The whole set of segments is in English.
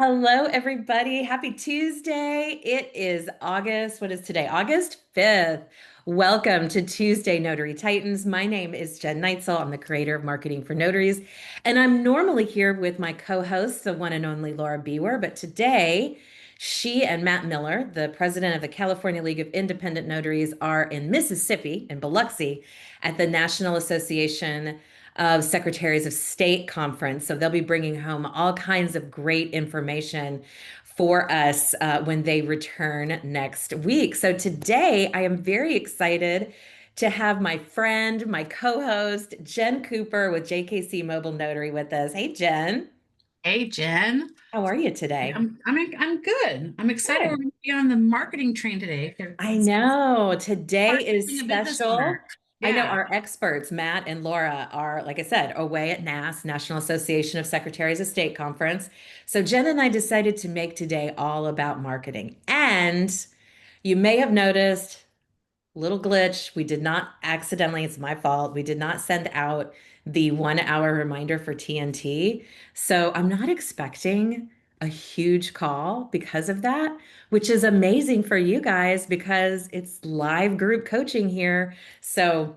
Hello, everybody. Happy Tuesday. It is August. What is today? August 5th. Welcome to Tuesday Notary Titans. My name is Jen Neitzel. I'm the creator of Marketing for Notaries, and I'm normally here with my co-host, the one and only Laura Bewer. But today, she and Matt Miller, the president of the California League of Independent Notaries, are in Mississippi, in Biloxi, at the National Association of Secretaries of State conference. So they'll be bringing home all kinds of great information for us when they return next week. So today I am very excited to have my friend, my co-host, Jen Cooper with JKC Mobile Notary with us. Hey, Jen. Hey Jen, How are you today? I'm good. I'm excited we're Good. going to be on the marketing train today because I it's know today part of is being a business owner. special. I know Yeah. our experts, Matt and Laura, are, like I said, away at NAS, National Association of Secretaries of State Conference. So Jen and I decided to make today all about marketing. And you may have noticed little glitch. We did not accidentally, it's my fault. We did not send out the 1 hour reminder for TNT. So I'm not expecting a huge call because of that, which is amazing for you guys because it's live group coaching here. So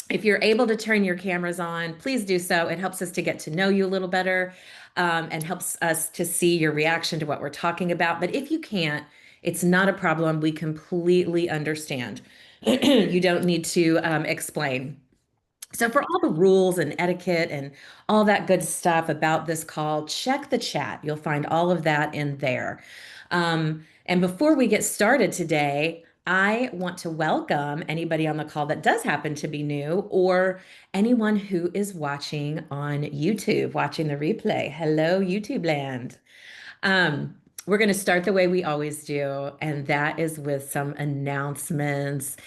if you're able to turn your cameras on, please do so. It helps us to get to know you a little better, and helps us to see your reaction to what we're talking about. But if you can't, it's not a problem. We completely understand. You don't need to explain. So, for all the rules and etiquette and all that good stuff about this call, check the chat. You'll find all of that in there. And before we get started today, I want to welcome anybody on the call that does happen to be new or anyone who is watching on YouTube, watching the replay. Hello, YouTube land. We're going to start the way we always do, and that is with some announcements.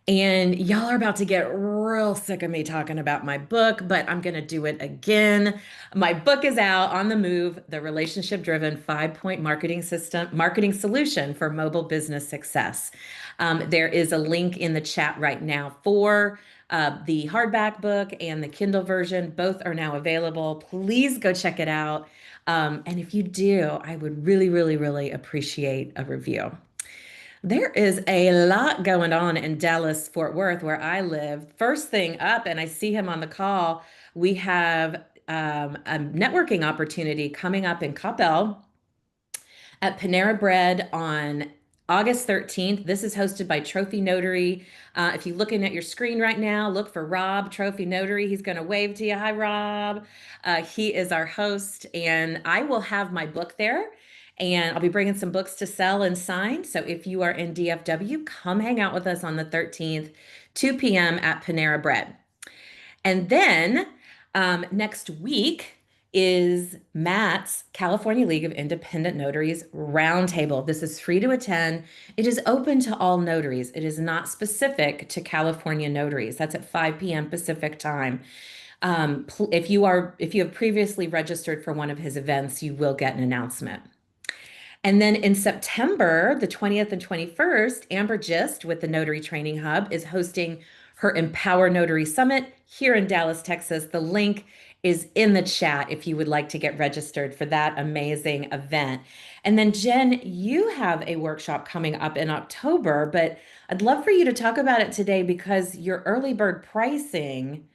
And y'all are about to get real sick of me talking about my book, but I'm going to do it again. My book is out on the move, the relationship driven 5 point marketing solution for mobile business success. There is a link in the chat right now for the hardback book and the Kindle version. Both are now available. Please go check it out. And if you do, I would really, really, really appreciate a review. There is a lot going on in Dallas, Fort Worth, where I live. First thing up, and I see him on the call, we have a networking opportunity coming up in Coppell at Panera Bread on August 13th. This is hosted by Trophy Notary. If you're looking at your screen right now, look for Rob, Trophy Notary. He's going to wave to you. Hi, Rob. He is our host, and I will have my book there. And I'll be bringing some books to sell and sign. So if you are in DFW, come hang out with us on the 13th, 2 p.m. at Panera Bread. And then next week is Matt's California League of Independent Notaries Roundtable. This is free to attend. It is open to all notaries. It is not specific to California notaries. That's at 5 p.m. Pacific time. If you have previously registered for one of his events, you will get an announcement. And then in September, the 20th and 21st, Amber Gist with the Notary Training Hub is hosting her Empower Notary Summit here in Dallas, Texas. The link is in the chat if you would like to get registered for that amazing event. And then, Jen, you have a workshop coming up in October, but I'd love for you to talk about it today because your early bird pricing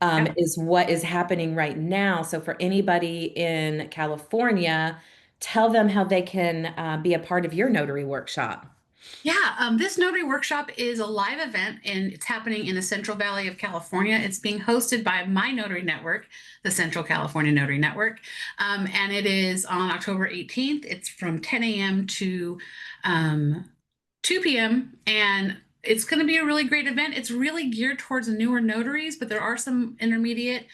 Yep. is what is happening right now. So for anybody in California, tell them how they can be a part of your notary workshop. Yeah, this notary workshop is a live event and it's happening in the Central Valley of California. It's being hosted by my notary network, the Central California Notary Network. And it is on October 18th. It's from 10 a.m. to 2 p.m. And it's going to be a really great event. It's really geared towards newer notaries, but there are some intermediate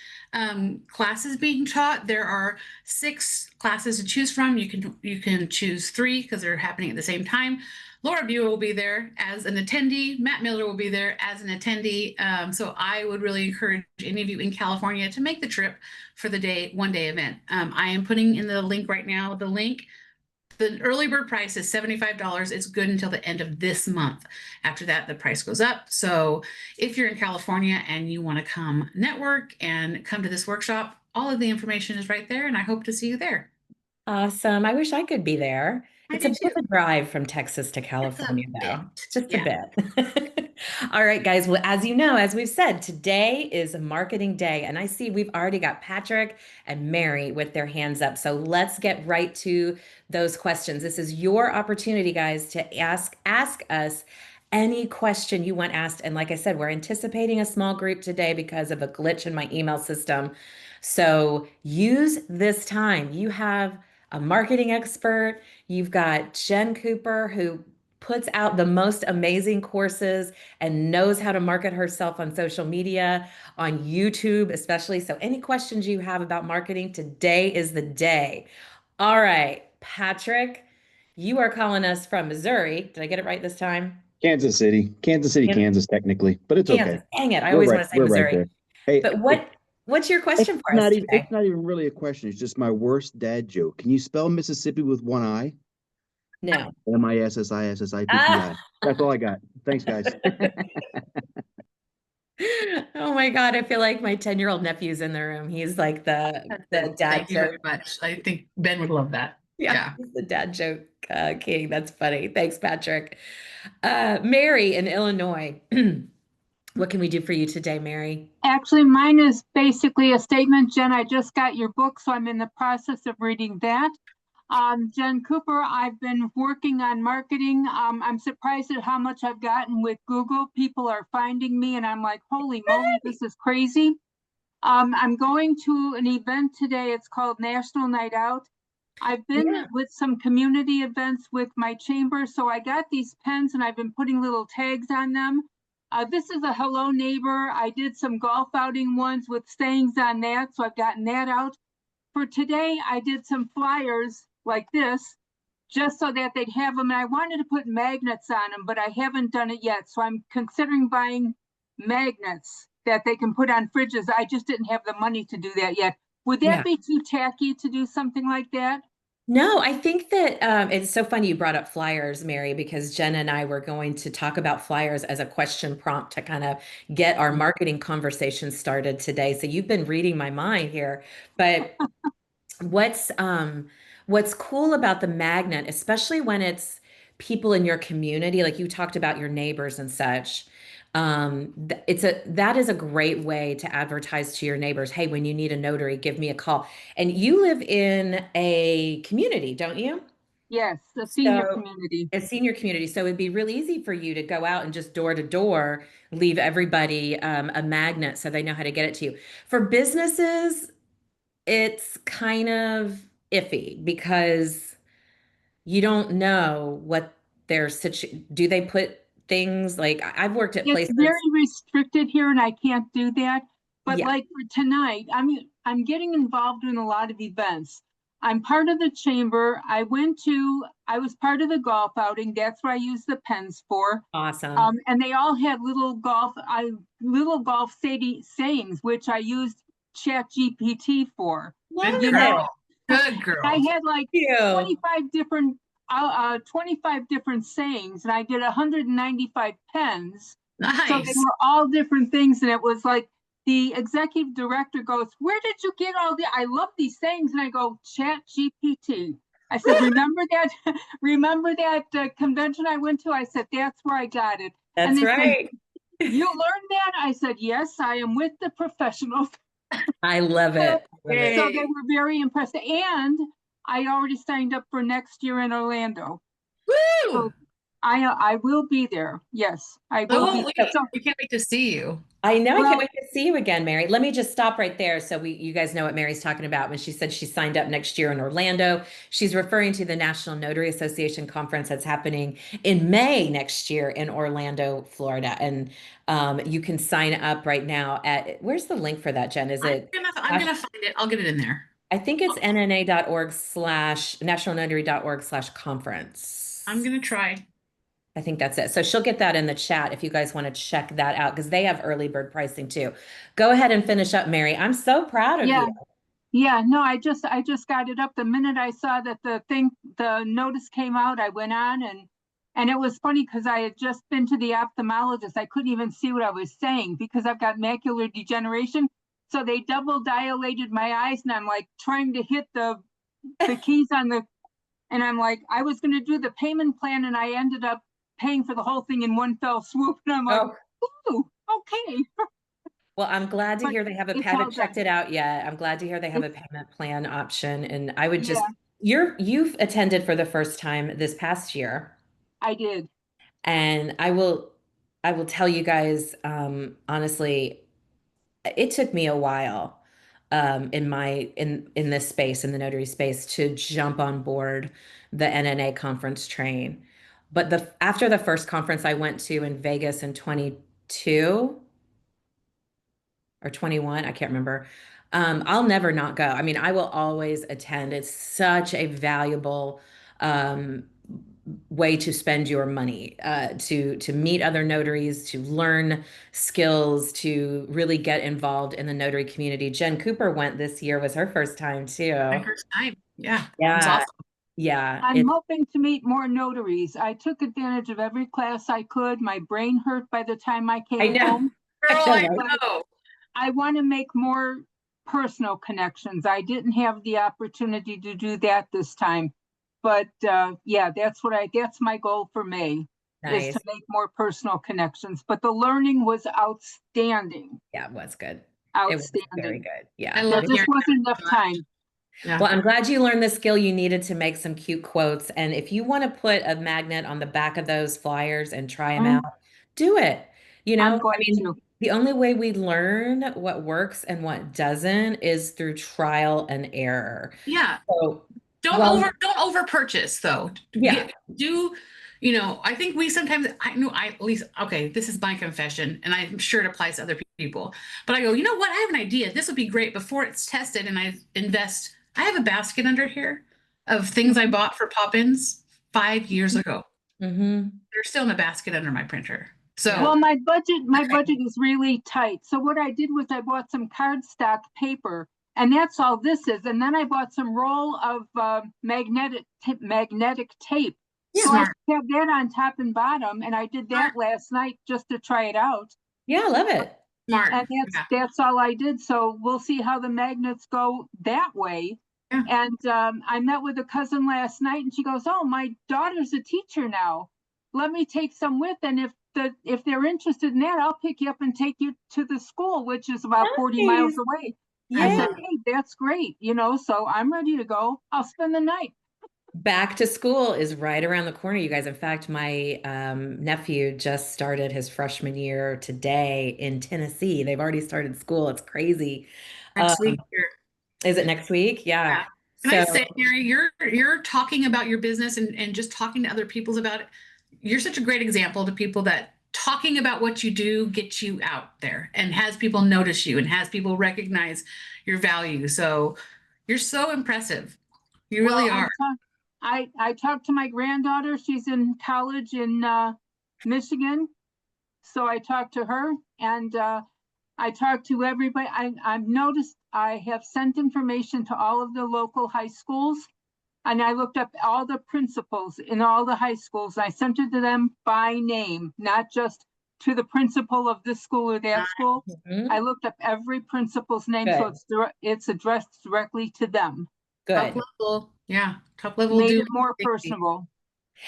classes being taught. There are 6 classes to choose from. You can choose 3 because they're happening at the same time. Laura Buell will be there as an attendee. Matt Miller will be there as an attendee. So I would really encourage any of you in California to make the trip for the 1 day event. I am putting in the link right now. The early bird price is $75. It's good until the end of this month. After that, the price goes up. So if you're in California and you want to come network and come to this workshop, all of the information is right there, and I hope to see you there. Awesome. I wish I could be there. I It's a do bit of too. a drive from Texas to It's a California, bit. though. Just a Yeah. bit. All right, guys. Well, as you know, as we've said, today is marketing day. And I see we've already got Patrick and Mary with their hands up. So let's get right to those questions. This is your opportunity, guys, to ask us any question you want asked. And like I said, we're anticipating a small group today because of a glitch in my email system. So use this time. You have a marketing expert. You've got Jen Cooper, who puts out the most amazing courses and knows how to market herself on social media, on YouTube, especially. So, any questions you have about marketing, today is the day. All right, Patrick, you are calling us from Missouri. Did I get it right this time? Kansas City, Kan- Kansas, technically, but it's okay. Kansas. Dang it. I always want to say We're right Missouri. there. Hey, But what's your it's question for us not even today? really a question. It's just my worst dad joke. Can you spell Mississippi with one I? No. Mississippi. Ah. That's all I got. Thanks, guys. Oh my God, I feel like my 10-year-old nephew's in the room. He's like That's the it. dad Thank you joke. very much. I think Ben would love that. Yeah, Yeah. he's the dad joke king. That's funny. Thanks, Patrick. Mary in Illinois. What can we do for you today, Mary? Actually, mine is basically a statement. Jen, I just got your book, so I'm in the process of reading that. Jen Cooper, I've been working on marketing. I'm surprised at how much I've gotten with Google. People are finding me, and I'm like, holy moly, this is crazy. I'm going to an event today. It's called National Night Out. I've been Yeah, with some community events with my chamber, so I got these pens and I've been putting little tags on them. This is a hello neighbor. I did some golf outing ones with sayings on that, so I've gotten that out. For today, I did some flyers like this, just so that they'd have them. And I wanted to put magnets on them, but I haven't done it yet. So I'm considering buying magnets that they can put on fridges. I just didn't have the money to do that yet. Would that yeah. be too tacky to do something like that? No, I think that it's so funny you brought up flyers, Mary, because Jen and I were going to talk about flyers as a question prompt to kind of get our marketing conversation started today. So you've been reading my mind here. But What's what's cool about the magnet, especially when it's people in your community, like you talked about your neighbors and such, that is a great way to advertise to your neighbors. Hey, when you need a notary, give me a call. And you live in a community, don't you? Yes, the senior So community. a senior community. So it'd be really easy for you to go out and just door to door, leave everybody a magnet so they know how to get it to you. For businesses, it's kind of iffy because you don't know what their situ do they put things like I've worked at It's very places. restricted here and I can't do that. But Yeah, like for tonight, I'm getting involved in a lot of events. I'm part of the chamber. I was part of the golf outing. That's what I use the pens for. awesome. And they all had little golf sayings, which I used Chat GPT for. Love Good You know, girl. Good I girl. had like you. 25 different sayings, and I did 195 pens. So they Nice. were all different things, and it was like the executive director goes, "Where did you get all the? I love these sayings." And I go, "Chat GPT." I said, "Remember that? Remember that convention I went to?" I said, "That's where I got it." And That's they said, right. "You learned that?" I said, "Yes, I am with the professionals." I love it. I love it. So they Yay. were very impressed. And I already signed up for next year in Orlando. Woo! So I will be there. Yes, I So will be will there. So we. So We can't wait to see you. I know I can't well, wait to see you again, Mary. Let me just stop right there so you guys know what Mary's talking about when she said she signed up next year in Orlando. She's referring to the National Notary Association conference that's happening in May next year in Orlando, Florida. And you can sign up right now at where's the link for that, Jen? Is it I'm gonna find it. I'll get it in there. I think it's nna.org slash nationalnotary.org slash I'm conference. gonna try. I think that's it. So she'll get that in the chat if you guys want to check that out because they have early bird pricing too. Go ahead and finish up, Mary. I'm so proud of yeah, you. yeah. No, I just got it up the minute I saw that the notice came out. I went on and it was funny because I had just been to the ophthalmologist. I couldn't even see what I was saying because I've got macular degeneration. So they double dilated my eyes, and I'm like trying to hit the keys on the, and I'm like, I was going to do the payment plan and I ended up paying for the whole thing in one fell swoop. And I'm like, Oh, ooh, okay. well, I'm glad to But hear they have a, it's all haven't checked done. it out yet. I'm glad to hear they have a It's, payment plan option. And I would just, yeah, you've attended for the first time this past year. I did. And I will tell you guys, honestly, it took me a while in this space, in the notary space, to jump on board the NNA conference train. But the after the first conference I went to in Vegas in 22 or 21, I can't remember. I'll never not go. I mean, I will always attend. It's such a valuable um, way to spend your money, to meet other notaries, to learn skills, to really get involved in the notary community. Jen Cooper went this year, was her first time My too. first time. Yeah, it was Yeah, awesome. yeah. I'm It's hoping to meet more notaries. I took advantage of every class I could. My brain hurt by the time I I came know, home, I Girl, know, I right? but know. I want to make more personal connections. I didn't have the opportunity to do that this time. But yeah, that's my goal for May is to Nice. make more personal connections. But the learning was outstanding, Yeah, it was good. It was very outstanding. good. I Yeah. There love just hearing wasn't enough that. time. Yeah. Well, I'm glad you learned the skill you needed to make some cute quotes. And if you want to put a magnet on the back of those flyers and try them Mm, out, do it. I'm I going mean, to. the only way we learn what works and what doesn't is through trial and error. Yeah. So, well, Don't over purchase though. yeah, Get do I think we sometimes I know I at least okay, this is my confession and I'm sure it applies to other people. But I go, you know what? I have an idea. This would be great before it's tested and I invest. I have a basket under here of things I bought for pop-ins 5 years ago. hmm They're still in the basket under my printer. Yeah. So Well, my budget is really tight. So what I did was I bought some cardstock paper, and that's all this is. And then I bought some roll of magnetic tape. So I smart. have that on top and bottom, and I did Smart. that last night just to try it out. Yeah, I love it. Smart. And Yeah. that's all I did. So we'll see how the magnets go that way. Yeah. And I met with a cousin last night, and she goes, "Oh, my daughter's a teacher now. Let me take some with, and if they're interested in that, I'll pick you up and take you to the school, which is about 40 miles Nice. away." I Yeah. said, "Hey, that's great, so I'm ready to go. I'll spend the night." Back to school is right around the corner, you guys. In fact, my nephew just started his freshman year today in Tennessee. They've already started school. It's crazy. Next Um, week here. is it next week? Yeah. Yeah. Can I So, say, Mary, you're talking about your business and just talking to other people's about it. You're such a great example to people that talking about what you do gets you out there and has people notice you and has people recognize your value. So you're so impressive. You Well, really are. I talked to my granddaughter. She's in college in Michigan, so I talked to her, and I talked to everybody. I've noticed I have sent information to all of the local high schools, and I looked up all the principals in all the high schools. I sent it to them by name, not just to the principal of this school or that school. I mhm, looked up every principal's name, so good, it's addressed directly to them. Top good. level. Yeah. Top level Made do. it more personable.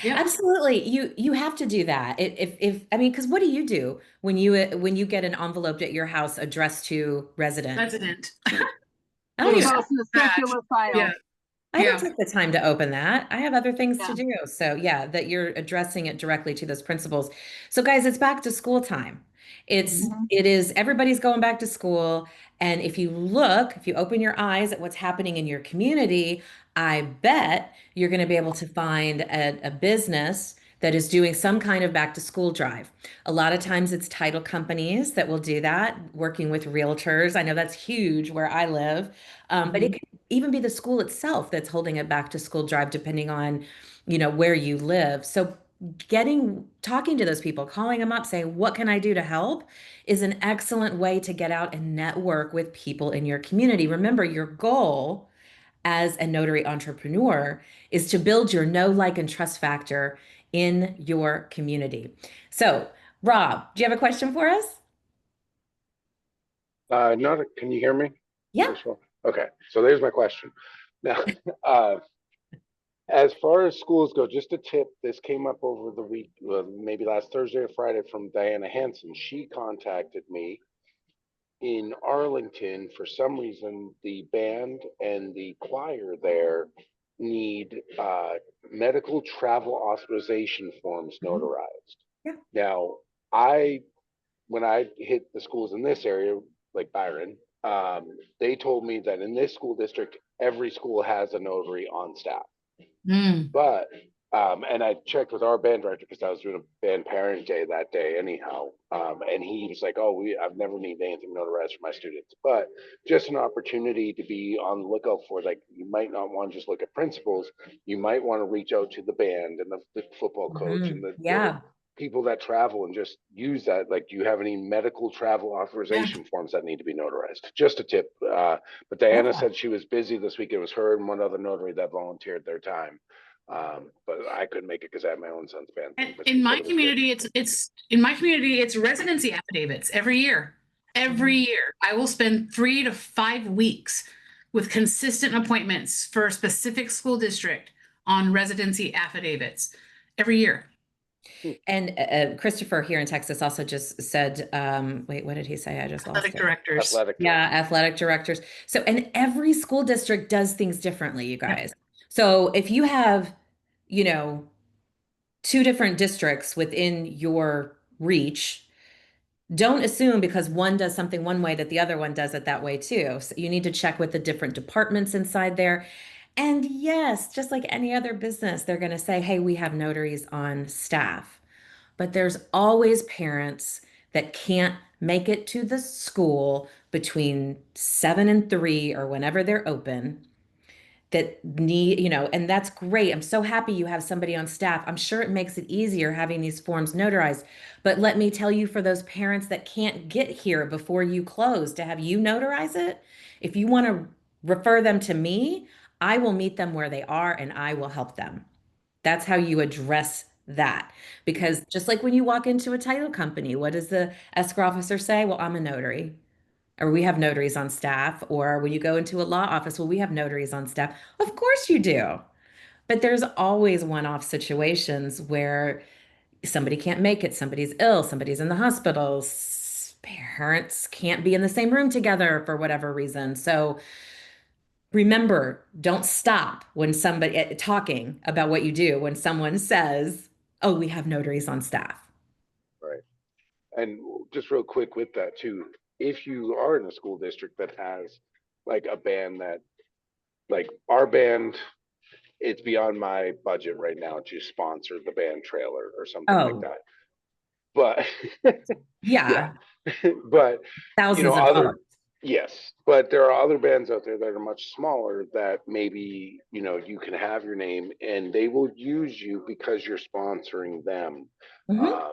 Yep. Absolutely. You have to do that. If I mean, because what do you do when you get an envelope at your house addressed to resident? Resident. I don't Little It even goes in the scratch. circular Yeah. file. I don't Yeah. take the time to open that. I have other things to Yeah. do. So yeah, that you're addressing it directly to those principals. So guys, it's back to school time. Mhm. It is everybody's going back to school. And if you open your eyes at what's happening in your community, I bet you're going to be able to find a business that is doing some kind of back to school drive. A lot of times it's title companies that will do that, working with realtors. I know that's huge where I live. But it Mhm. could even be the school itself that's holding a back to school drive, depending on, where you live. So talking to those people, calling them up, saying, what can I do to help, is an excellent way to get out and network with people in your community. Remember, your goal as a notary entrepreneur is to build your know, like, and trust factor in your community. So, Rob, do you have a question for us? Not, can you hear me? Yeah. First of all? Okay, so there's my question. Now, uh, as far as schools go, just a tip. This came up over the week, maybe last Thursday or Friday, from Diana Hanson. She contacted me in Arlington. For some reason, the band and the choir there need medical travel authorization forms Mhm. notarized. Yeah. Now, when I hit the schools in this area, like Byron, they told me that in this school district, every school has a notary on staff. Mm. But and I checked with our band director because I was doing a band parent day that day anyhow. And he was like, "Oh, I've never needed anything notarized for my students, but just an opportunity to be on the lookout for. Like, you might not want to just look at principals. You might want to reach out to the band and the football coach and the Yeah. people that travel and just use that. Like, do you have any medical travel Yeah. authorization forms that need to be notarized? Just a tip. But Love Diana that. said she was busy this week. It was her and one other notary that volunteered their time. But I couldn't make it because I had my own son's band And thing. But she in said my it was good. community, it's in my community, it's residency affidavits every year. Every year, I will spend 3 to 5 weeks with consistent appointments for a specific school district on residency affidavits every year. And Christopher here in Texas also just said, wait, what did he say? I just lost Athletic it. directors. Athletic Yeah, director. athletic directors. So, and every school district does things differently, you Yeah. guys. So if you have, you know, two different districts within your reach, don't assume because one does something one way that the other one does it that way too. So you need to check with the different departments inside there. And yes, just like any other business, they're going to say, hey, we have notaries on staff. But there's always parents that can't make it to the school between 7 and 3 or whenever they're open that need, and that's great. I'm so happy you have somebody on staff. I'm sure it makes it easier having these forms notarized. But let me tell you, for those parents that can't get here before you close to have you notarize it, if you want to refer them to me, I will meet them where they are and I will help them. That's how you address that. Mhm. Because just like when you walk into a title company, what does the escrow officer say? Well, I'm a notary, or we have notaries on staff. Or when you go into a law office, well, we have notaries on staff. Of course you do. But there's always one-off situations where somebody can't make it, somebody's ill, somebody's in the hospital, parents can't be in the same room together for whatever reason. So remember, don't stop when somebody talking about what you do when someone says, "Oh, we have notaries on staff." Right. And just real quick with that too, if you are in a school district that has like a band that, like our band, it's beyond my budget right now to sponsor the band trailer or something like Oh, that. But yeah, yeah, but thousands of other, dollars. yes, but there are other bands out there that are much smaller that maybe, you can have your name and they will use you because you're sponsoring them. Hmm. Um,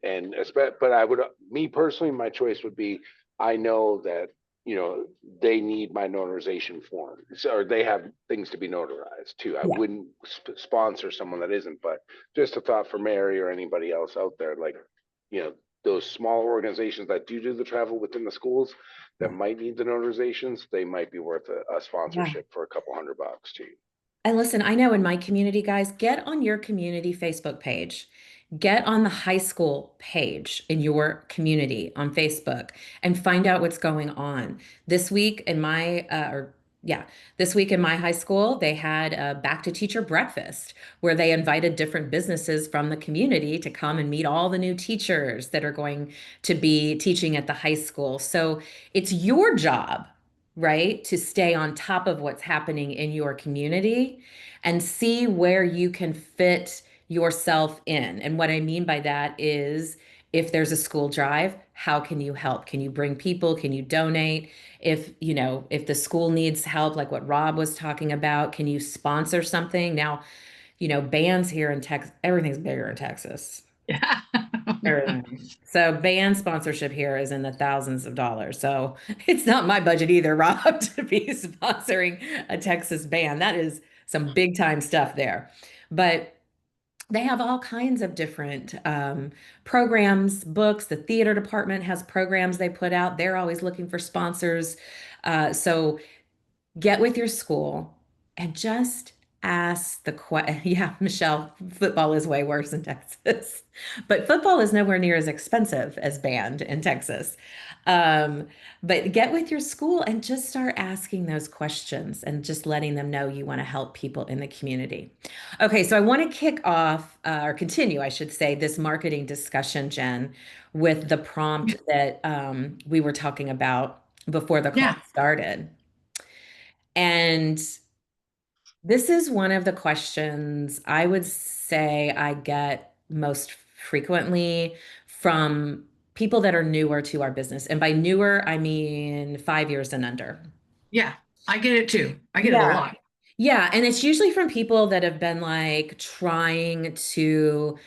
and but I would, me personally, my choice would be, I know that, they need my notarization form. So, or they have things to be notarized too. I Yeah. wouldn't sponsor someone that isn't, but just a thought for Mary or anybody else out there, like, you know, those small organizations that do the travel within the schools that Yeah. might need the notarizations, they might be worth a Yeah. sponsorship for a couple $100 to you. And listen, I know in my community, guys, get on your community Facebook page. Get on the high school page in your community on Facebook and find out what's going on. This week in my, or yeah, this week in my high school, they had a back to teacher breakfast where they invited different businesses from the community to come and meet all the new teachers that are going to be teaching at the high school. So it's your job, right, to stay on top of what's happening in your community and see where you can fit yourself in. And what I mean by that is if there's a school drive, how can you help? Can you bring people? Can you donate? If the school needs help, like what Rob was talking about, can you sponsor something? Now, bands here in Texas, everything's bigger in Texas. Yeah. Everything. So band sponsorship here is in the thousands of dollars. So it's not my budget either, Rob, to be sponsoring a Texas band. That is some big time stuff there. But they have all kinds of different programs, books. The theater department has programs they put out. They're always looking for sponsors. So get with your school and just ask the question. Yeah, Michelle, football is way worse in Texas, but football is nowhere near as expensive as band in Texas. Um, but get with your school and just start asking those questions and just letting them know you want to help people in the community. Okay, so I want to kick off or continue, I should say, this marketing discussion, Jen, with the prompt that we were talking about before the call Yeah. started. And this is one of the questions I would say I get most frequently from people that are newer to our business. And by newer, I mean 5 years and under. Yeah. I get it too. I get it a Yeah. lot. Yeah. And it's usually from people that have been like trying to,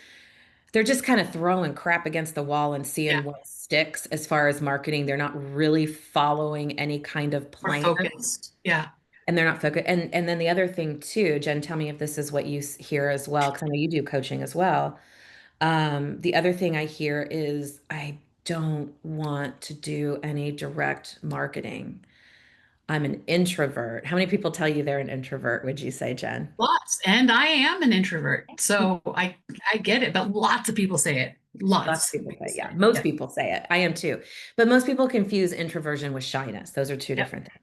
they're just kind of throwing crap against the wall and Yeah. seeing what sticks as far as marketing. They're not really following any kind of We're plan. focused. Yeah. And they're not focused. And then the other thing too, Jen, tell me if this is what you hear as well, because I know you do coaching as well. The other thing I hear is I don't want to do any direct marketing. I'm an introvert. How many people tell you they're an introvert, would you say, Jen? Lots. And I am an introvert. So I get it, but lots of people say it. Lots of Lots of people people say, say yeah. it. Most Yeah. people say it. I am too. But most people confuse introversion with shyness. Those are two Yep. different things.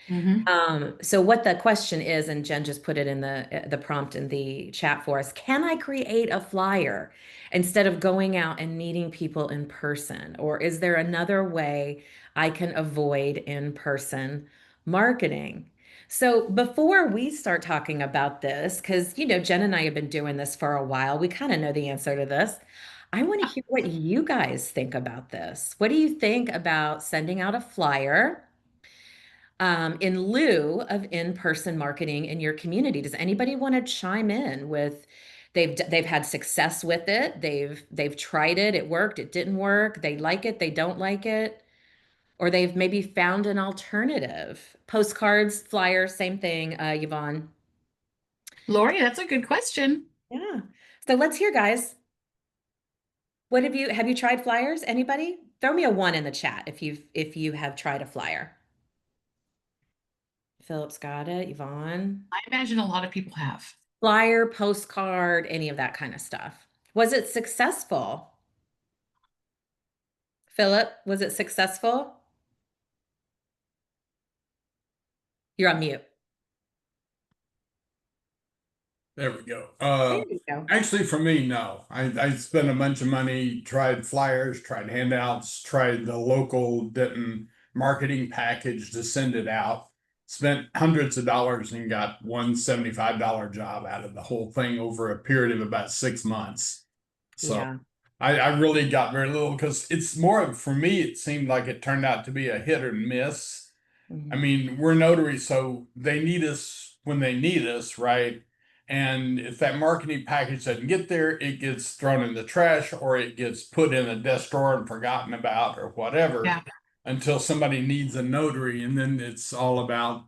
Hmm. So what the question is, and Jen just put it in the prompt in the chat for us, can I create a flyer instead of going out and meeting people in person? Or is there another way I can avoid in-person marketing? So before we start talking about this, because Jen and I have been doing this for a while, we kind of know the answer to this. I want to hear what you guys think about this. What do you think about sending out a flyer? In lieu of in-person marketing in your community? Does anybody want to chime in with they've had success with it, they've tried it, it worked, it didn't work, they like it, they don't like it, or they've maybe found an alternative? Postcards, flyers, same thing, Yvonne. Lori, that's a good question. Yeah. So let's hear, guys. What have you tried flyers? Anybody? Throw me a one in the chat if you have tried a flyer. Philip's got it. Yvonne. I imagine a lot of people have. Flyer, postcard, any of that kind of stuff. Was it successful? Philip, was it successful? You're on mute. There we go. There you go. Actually, for me, no. I spent a bunch of money, tried flyers, tried handouts, tried the local Denton marketing package to send it out. Spent hundreds of dollars and got one $75 job out of the whole thing over a period of about 6 months. So Yeah. I really got very little because it's more of, for me, it seemed like it turned out to be a hit or miss. I Mhm. mean, we're notaries, so they need us when they need us, right? And if that marketing package doesn't get there, it gets thrown in the trash or it gets put in a desk drawer and forgotten about or whatever Yeah. until somebody needs a notary. And then it's all about,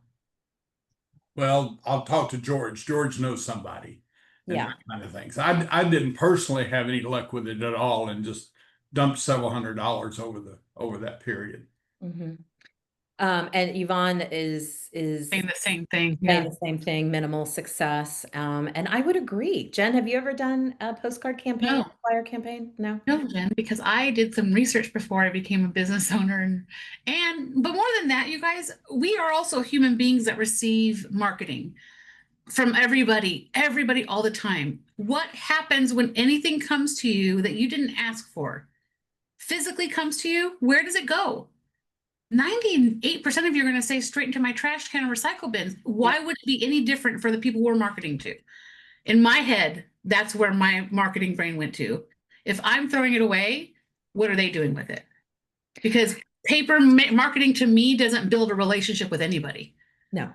well, I'll talk to George. George knows somebody and Yeah. that kind of thing. So I didn't personally have any luck with it at all and just dumped several $100s over that period. Hmm. And Yvonne is Saying the same thing. saying Yeah. the same thing, minimal success. And I would agree. Jen, have you ever done a postcard campaign, No, flyer campaign? No. no, Jen, because I did some research before I became a business owner but more than that, you guys, we are also human beings that receive marketing from everybody all the time. What happens when anything comes to you that you didn't ask for? Physically comes to you, where does it go? 98% of you are going to say straight into my trash can or recycle bins. Why would it be any different for the people we're marketing to? In my head, that's where my marketing brain went to. If I'm throwing it away, what are they doing with it? Because marketing to me doesn't build a relationship with anybody. No.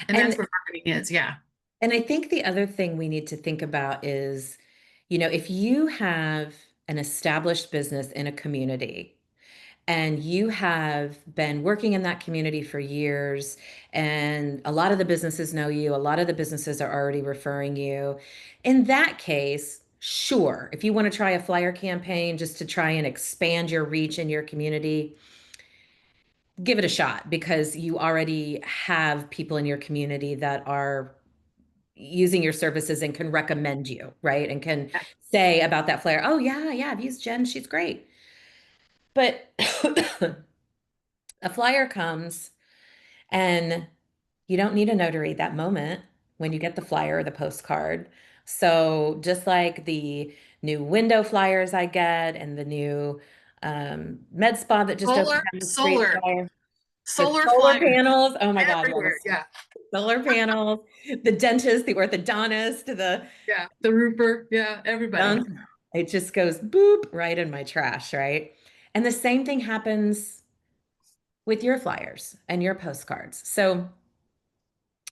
And And that's what marketing is. Yeah. And I think the other thing we need to think about is, if you have an established business in a community and you have been working in that community for years, and a lot of the businesses know you, a lot of the businesses are already referring you. In that case, sure, if you want to try a flyer campaign just to try and expand your reach in your community, give it a shot because you already have people in your community that are using your services and can recommend you, right? And can Yeah. say about that flyer, oh yeah, yeah, I've used Jen, she's great. But a flyer comes and you don't need a notary that moment when you get the flyer or the postcard. So just like the new window flyers I get and the new med spa that just opened Solar, down the street solar, flyer, the solar solar flyers panels. Oh my God, everywhere. yes. Yeah. Solar panels, the dentist, the orthodontist, the Yeah. The Rooper. Yeah. Everybody. dunk. It just goes boop right in my trash, right? And the same thing happens with your flyers and your postcards. So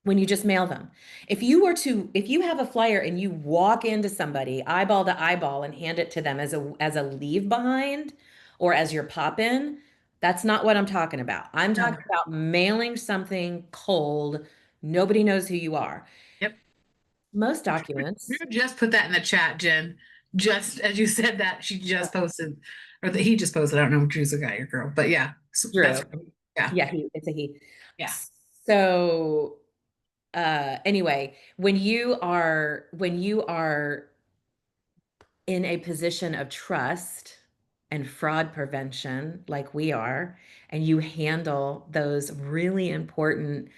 when you just mail them, if you have a flyer and you walk into somebody eyeball to eyeball and hand it to them as a leave behind or as your pop in, that's not what I'm talking about. I'm No. talking about mailing something cold. Nobody knows who you are. Yep. Most You documents, just put that in the chat, Jen. Just as you said that, she just posted, or that he just posted. I don't know if she's a guy or girl, but yeah, so Drew. that's yeah, Yeah, it's a he. yeah, So anyway, when you are in a position of trust and fraud prevention like we are, and you handle those really important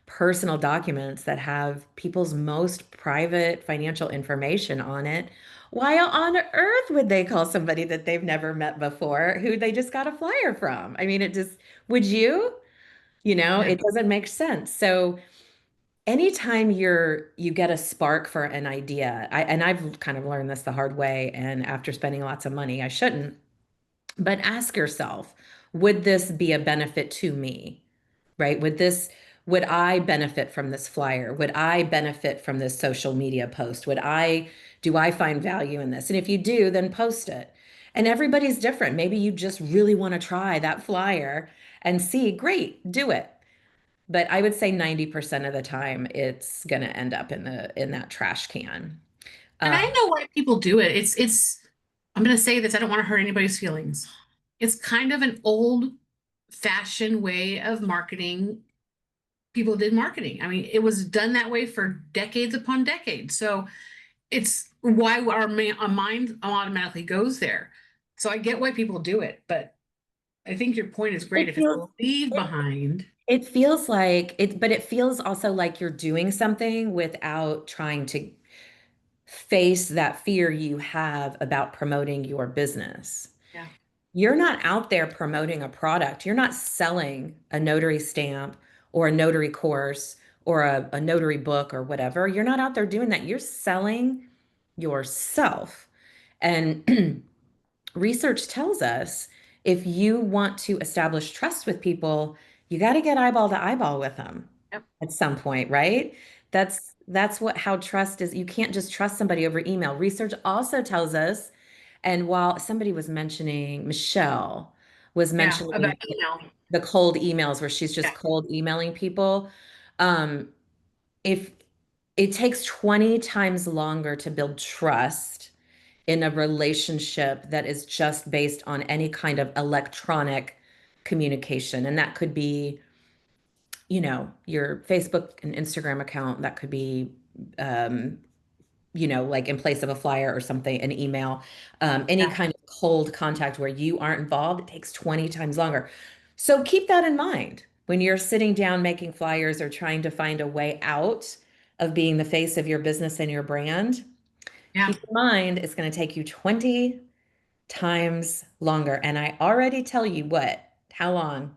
personal documents that have people's most private financial information on it, why on earth would they call somebody that they've never met before who they just got a flyer from? I mean, it just, would you? yeah. It doesn't make sense. So anytime you get a spark for an idea, and I've kind of learned this the hard way, and after spending lots of money, I shouldn't, but ask yourself, would this be a benefit to me? Right? Would I benefit from this flyer? Would I benefit from this social media post? Do I find value in this? And if you do, then post it. And everybody's different. Maybe you just really want to try that flyer and see, great, do it. But I would say 90% of the time it's going to end up in that trash can. And I Um, know why people do it. It's. I'm going to say this. I don't want to hurt anybody's feelings. It's kind of an old-fashioned way of marketing. People did marketing. I mean, it was done that way for decades upon decades. So it's why our mind automatically goes there. So I get why people do it, but I think your point is great. it If it's feels a leave it, behind, it feels like it, but it feels also like you're doing something without trying to face that fear you have about promoting your business. yeah, You're not out there promoting a product. You're not selling a notary stamp or a notary course or a notary book or whatever. You're not out there doing that. You're selling yourself. And research tells us if you want to establish trust with people, you got to get eyeball to eyeball with them yep, at some point, right? That's what how trust is. You can't just trust somebody over email. Research also tells us, and while somebody was mentioning, Michelle was yeah, about mentioning email, the cold emails where she's yeah, just cold emailing people. Um, if it takes 20 times longer to build trust in a relationship that is just based on any kind of electronic communication. And that could be, your Facebook and Instagram account. That could be, um, like in place of a flyer or something, an email, any yeah, kind of cold contact where you aren't involved, it takes 20 times longer. So keep that in mind when you're sitting down making flyers or trying to find a way out of being the face of your business and your brand. yeah. Keep in mind it's going to take you 20 times longer. And I already tell you how long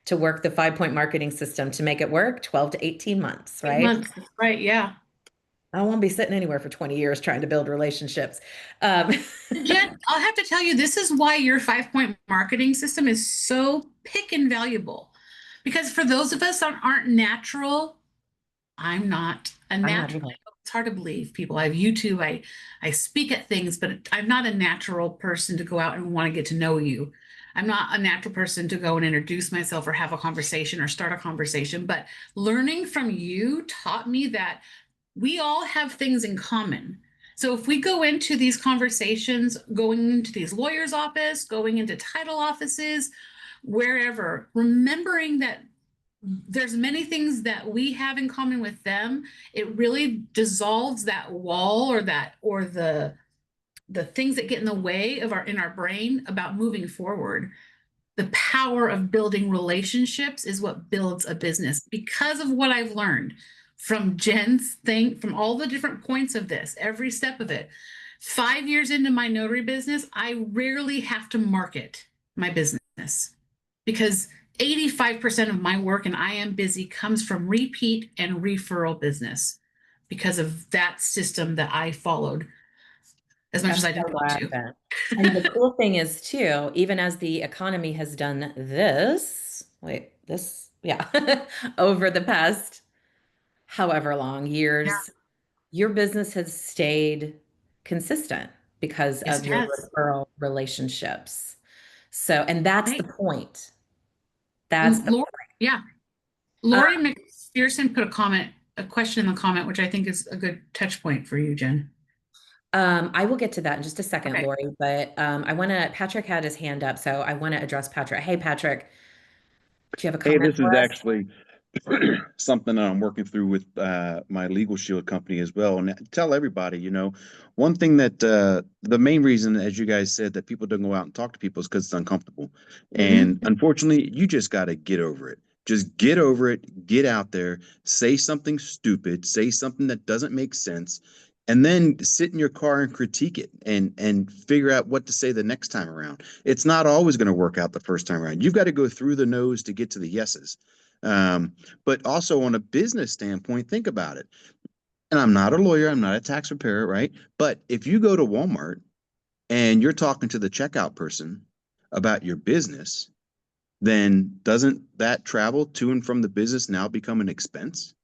to work the 5-point marketing system to make it work, 12 to 18 months, 8 months, right? right? Yeah. I won't be sitting anywhere for 20 years trying to build relationships. Um, Jen, I'll have to tell you, this is why your 5-point marketing system is so pick and valuable. Because for those of us that aren't natural, I'm not a I'm not natural. either. It's hard to believe people. I have YouTube. I speak at things, but I'm not a natural person to go out and want to get to know you. I'm not a natural person to go and introduce myself or have a conversation or start a conversation. But learning from you taught me that we all have things in common. So if we go into these conversations, going into these lawyers' office, going into title offices, wherever, remembering that there's many things that we have in common with them. It really dissolves that wall or the things that get in the way of our brain about moving forward. The power of building relationships is what builds a business, because of what I've learned from Jen's thing, from all the different points of this, every step of it. 5 years into my notary business, I rarely have to market my business because 85% of my work, and I am busy, comes from repeat and referral business because of that system that I followed as much I'm as I didn't so want glad to. that. And the cool thing is too, even as the economy has done this, yeah, over the past however long Yeah. years, your business has stayed consistent because Yes, of it your has. referral relationships. So, and that's the Right. point. That's And the Lori, yeah, uh, Lori McPherson put a question in the comment, which I think is a good touch point for you, Jen. I will get to that in just a second, Okay. Lori, but Patrick had his hand up, so I want to address Patrick. Hey, Patrick, do you have a Hey, comment this is for us? actually something that I'm working through with my Legal Shield company as well. And tell everybody, one thing that the main reason, as you guys said, that people don't go out and talk to people is because it's uncomfortable. And Mhm. unfortunately, you just got to get over it. Just get over it, get out there, say something stupid, say something that doesn't make sense, and then sit in your car and critique it and figure out what to say the next time around. It's not always going to work out the first time around. You've got to go through the no's to get to the yeses. But also on a business standpoint, think about it. And I'm not a lawyer, I'm not a tax preparer, right? But if you go to Walmart and you're talking to the checkout person about your business, then doesn't that travel to and from the business now become an expense?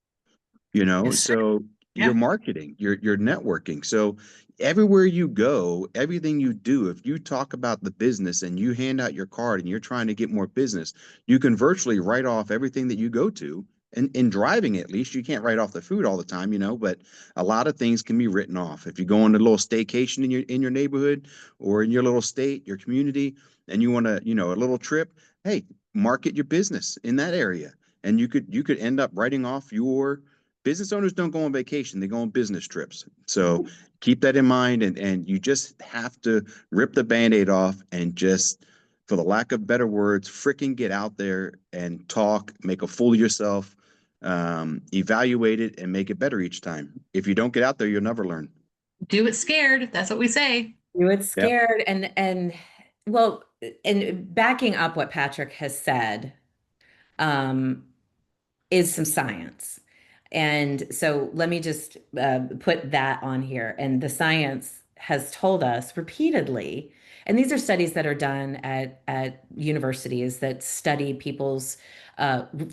Yes, sir. So you're Yeah. marketing, you're networking. So everywhere you go, everything you do, if you talk about the business and you hand out your card and you're trying to get more business, you can virtually write off everything that you go to. And in driving, at least, you can't write off the food all the time, but a lot of things can be written off. If you go on a little staycation in your neighborhood or in your little state, your community, and you want to, a little trip, hey, market your business in that area. And you could end up writing off your business owners don't go on vacation, they go on business trips. So keep that in mind. And you just have to rip the band-aid off and just, for the lack of better words, freaking get out there and talk, make a fool of yourself, evaluate it and make it better each time. If you don't get out there, you'll never learn. Do it scared. That's what we say. You would Yep. scared and well, and backing up what Patrick has said, um, is some science. And so let me just put that on here. And the science has told us repeatedly, and these are studies that are done at universities that study people's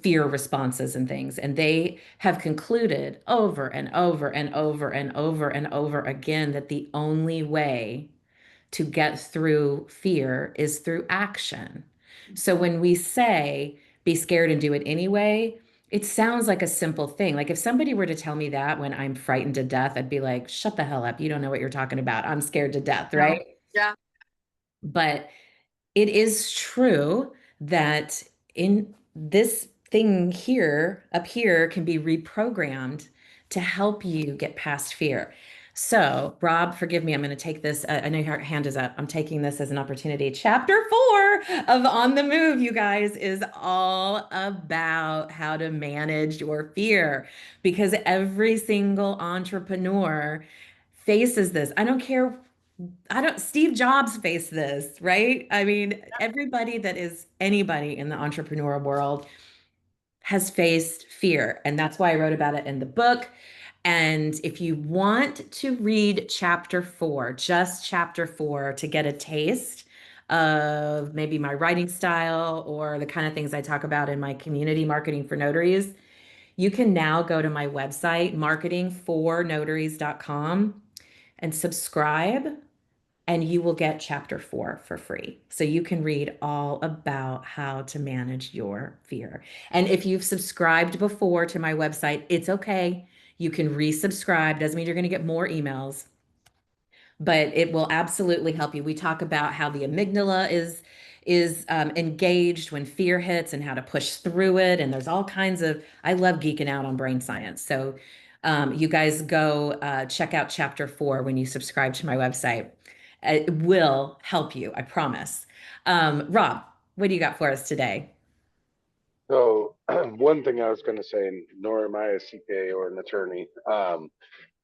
fear responses and things. And they have concluded over and over and over and over and over again that the only way to get through fear is through action. So when we say be scared and do it anyway, it sounds like a simple thing. Like if somebody were to tell me that when I'm frightened to death, I'd be like, shut the hell up. You don't know what you're talking about. I'm scared to death, No. right? Yeah. But it is true that in this thing here, up here, can be reprogrammed to help you get past fear. So, Rob, forgive me. I'm going to take this. I know your hand is up. I'm taking this as an opportunity. Chapter 4 of On the Move, you guys, is all about how to manage your fear because every single entrepreneur faces this. Steve Jobs faced this, right? I mean, everybody that is anybody in the entrepreneur world has faced fear. And that's why I wrote about it in the book. And if you want to read chapter 4, just chapter 4, to get a taste of maybe my writing style or the kind of things I talk about in my community marketing for notaries, you can now go to my website, marketingfornotaries.com, and subscribe and you will get chapter 4 for free. So you can read all about how to manage your fear. And if you've subscribed before to my website, it's okay. You can resubscribe. Doesn't mean you're going to get more emails, but it will absolutely help you. We talk about how the amygdala is engaged when fear hits and how to push through it. And there's all kinds of, I love geeking out on brain science. So you guys go check out chapter 4 when you subscribe to my website. It will help you, I promise. Rob, what do you got for us today? So one thing I was going to say, and nor am I a CPA or an attorney, but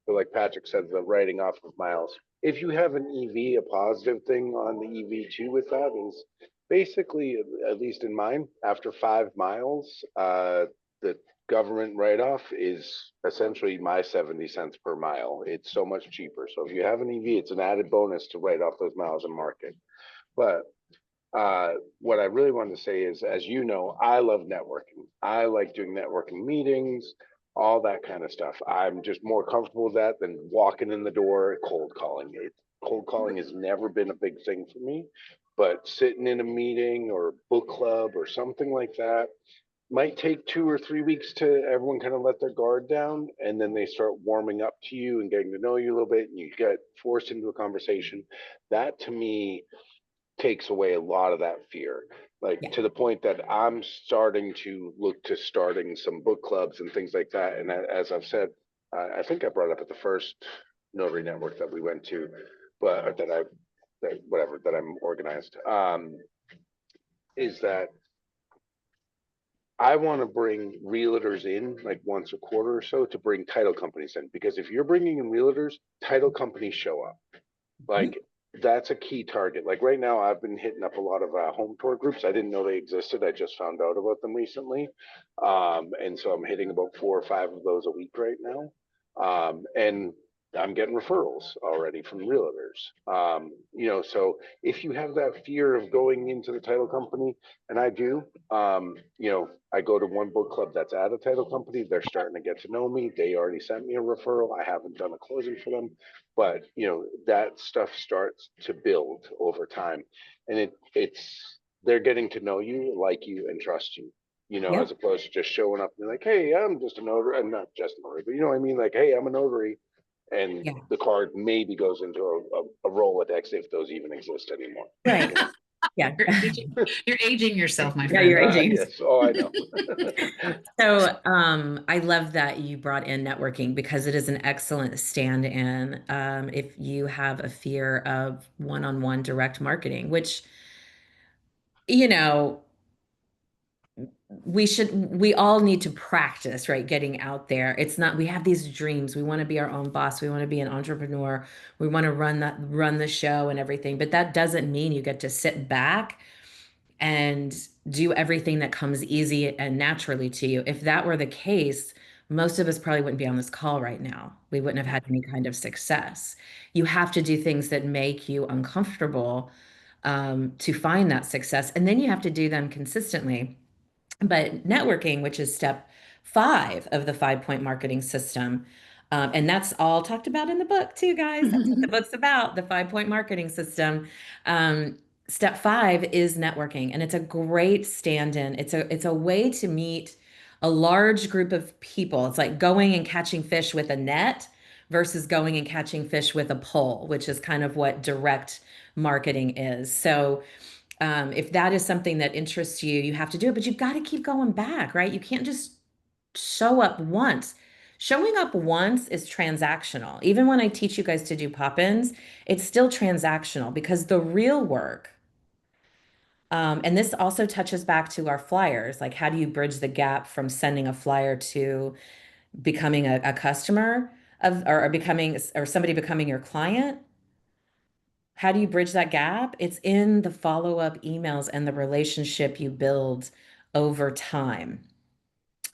like Patrick said, the writing off of miles. If you have an EV, a positive thing on the EV too with that is basically, at least in mine, after 5 miles, the government write-off is essentially my 70 cents per mile. It's so much cheaper. So if you have an EV, it's an added bonus to write off those miles and market. But what I really wanted to say is, as you know, I love networking. I like doing networking meetings, all that kind of stuff. I'm just more comfortable with that than walking in the door, cold calling. Cold calling has never been a big thing for me, but sitting in a meeting or book club or something like that might take 2 or 3 weeks to everyone kind of let their guard down, and then they start warming up to you and getting to know you a little bit, and you get forced into a conversation. That to me takes away a lot of that fear, like Yeah. to the point that I'm starting to look to starting some book clubs and things like that. And as I've said, I think I brought up at the first notary network that we went to, but that I'm organized, is that I want to bring realtors in like once a quarter or so to bring title companies in, because if you're bringing in realtors, title companies show up. Like that's a key target. Like right now, I've been hitting up a lot of home tour groups. I didn't know they existed. I just found out about them recently, and so I'm hitting about 4 or 5 of those a week right now. And I'm getting referrals already from realtors. So if you have that fear of going into the title company, and I do, I go to one book club that's at a title company. They're starting to get to know me. They already sent me a referral. I haven't done a closing for them, but that stuff starts to build over time, and it's they're getting to know you, like you, and trust you. Yeah. As opposed to just showing up and be like, hey, I'm just a notary, and not just a notary, but you know what I mean? Like, hey, I'm a notary, and Yeah. the card maybe goes into a Rolodex if those even exist anymore. Right. Yeah. You're aging yourself, my Yeah, friend. you're aging. Yes. Oh, I know. So, I love that you brought in networking because it is an excellent stand-in if you have a fear of one-on-one direct marketing, which, you know, we all need to practice, right? Getting out there. It's not, we have these dreams. We want to be our own boss. We want to be an entrepreneur. We want to run the show and everything. But that doesn't mean you get to sit back and do everything that comes easy and naturally to you. If that were the case, most of us probably wouldn't be on this call right now. We wouldn't have had any kind of success. You have to do things that make you uncomfortable to find that success. And then you have to do them consistently. But networking, which is step 5 of the 5-point marketing system, and that's all talked about in the book too, guys. That's what the book's about, the 5-point marketing system. Step 5 is networking, and it's a great stand-in. It's a way to meet a large group of people. It's like going and catching fish with a net versus going and catching fish with a pole, which is kind of what direct marketing is. So if that is something that interests you, you have to do it, but you've got to keep going back, right? You can't just show up once. Showing up once is transactional. Even when I teach you guys to do pop-ins, it's still transactional because the real work, and this also touches back to our flyers, like how do you bridge the gap from sending a flyer to becoming a customer of, or becoming, or somebody becoming your client? How do you bridge that gap? It's in the follow-up emails and the relationship you build over time